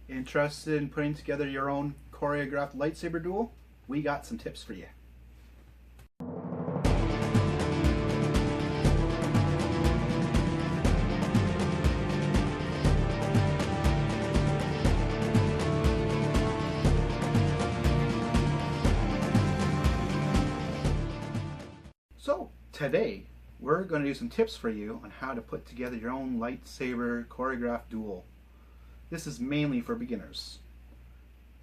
Interested in putting together your own choreographed lightsaber duel? We got some tips for you. So today we're going to do some tips for you on how to put together your own lightsaber choreographed duel. This is mainly for beginners.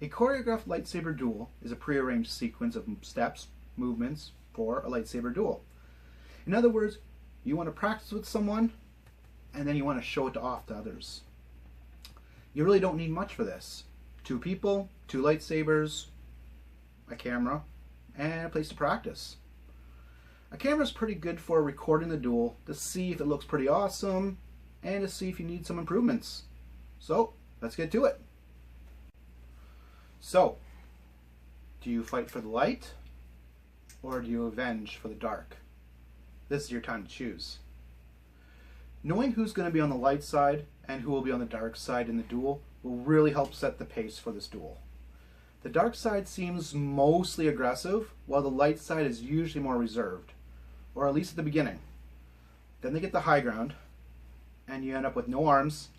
A choreographed lightsaber duel is a prearranged sequence of steps, movements for a lightsaber duel. In other words, you want to practice with someone and then you want to show it off to others. You really don't need much for this. 2 people, 2 lightsabers, a camera, and a place to practice. A camera is pretty good for recording the duel to see if it looks pretty awesome and to see if you need some improvements. So let's get to it. So, do you fight for the light or do you avenge for the dark? This is your time to choose. Knowing who's going to be on the light side and who will be on the dark side in the duel will really help set the pace for this duel. The dark side seems mostly aggressive, while the light side is usually more reserved, or at least at the beginning. Then they get the high ground, and you end up with no arms,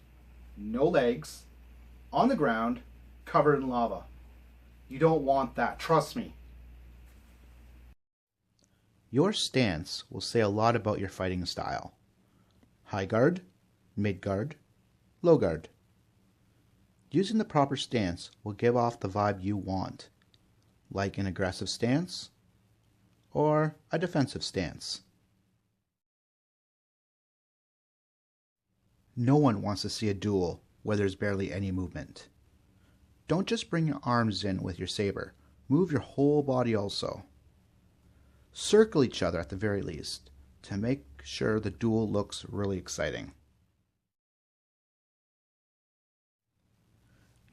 no legs, on the ground, covered in lava. You don't want that, trust me. Your stance will say a lot about your fighting style. High guard, mid guard, low guard. Using the proper stance will give off the vibe you want, like an aggressive stance or a defensive stance. No one wants to see a duel where there's barely any movement. Don't just bring your arms in with your saber, move your whole body also. Circle each other at the very least to make sure the duel looks really exciting.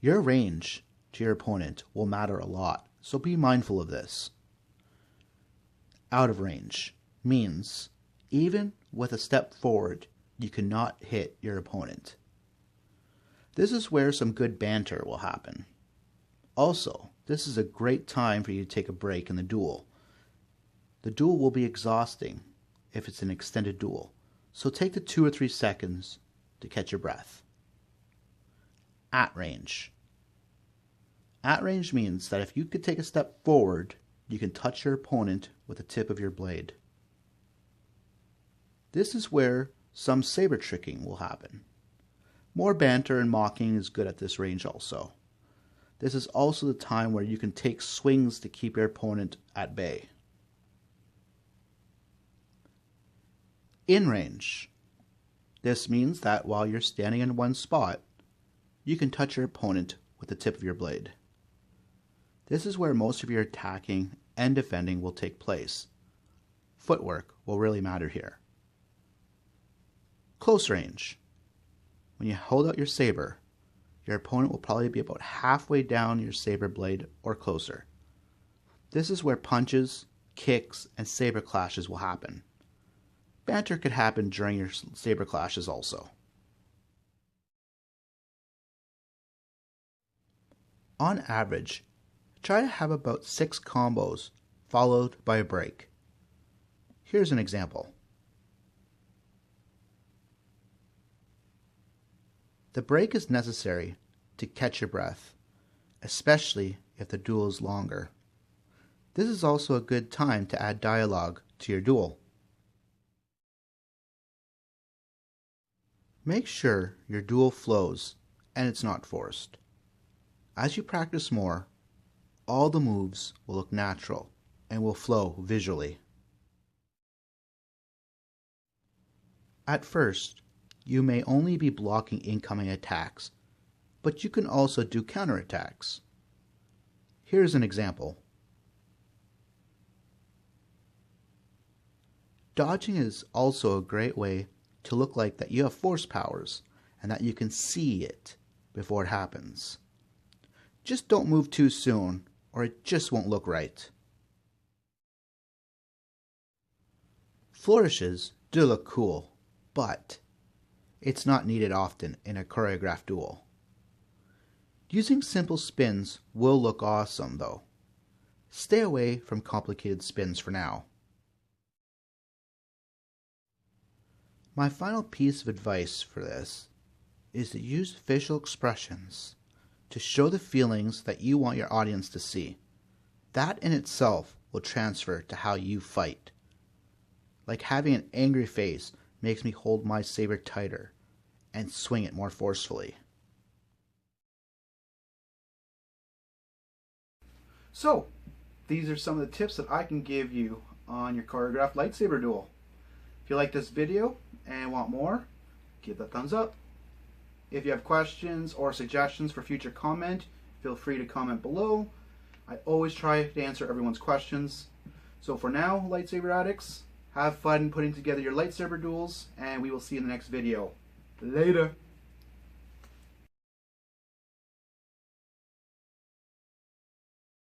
Your range to your opponent will matter a lot, so be mindful of this. Out of range means even with a step forward, you cannot hit your opponent. This is where some good banter will happen. Also, this is a great time for you to take a break in the duel. The duel will be exhausting if it's an extended duel, so take the 2 or 3 seconds to catch your breath. At range. At range means that if you could take a step forward, you can touch your opponent with the tip of your blade. This is where some saber tricking will happen. More banter and mocking is good at this range also. This is also the time where you can take swings to keep your opponent at bay. In range. This means that while you're standing in one spot, you can touch your opponent with the tip of your blade. This is where most of your attacking and defending will take place. Footwork will really matter here. Close range. When you hold out your saber, your opponent will probably be about halfway down your saber blade or closer. This is where punches, kicks, and saber clashes will happen. Banter could happen during your saber clashes also. On average, try to have about 6 combos followed by a break. Here's an example. The break is necessary to catch your breath, especially if the duel is longer. This is also a good time to add dialogue to your duel. Make sure your duel flows and it's not forced. As you practice more, all the moves will look natural and will flow visually. At first, you may only be blocking incoming attacks, but you can also do counterattacks. Here's an example. Dodging is also a great way to look like that you have force powers and that you can see it before it happens. Just don't move too soon or it just won't look right. Flourishes do look cool, but it's not needed often in a choreographed duel. Using simple spins will look awesome though. Stay away from complicated spins for now. My final piece of advice for this is to use facial expressions to show the feelings that you want your audience to see. That in itself will transfer to how you fight. Like having an angry face makes me hold my saber tighter and swing it more forcefully. So, these are some of the tips that I can give you on your choreographed lightsaber duel. If you like this video and want more, give that thumbs up. If you have questions or suggestions for future comment, feel free to comment below. I always try to answer everyone's questions. So for now, lightsaber addicts, have fun putting together your lightsaber duels, and we will see you in the next video. Later!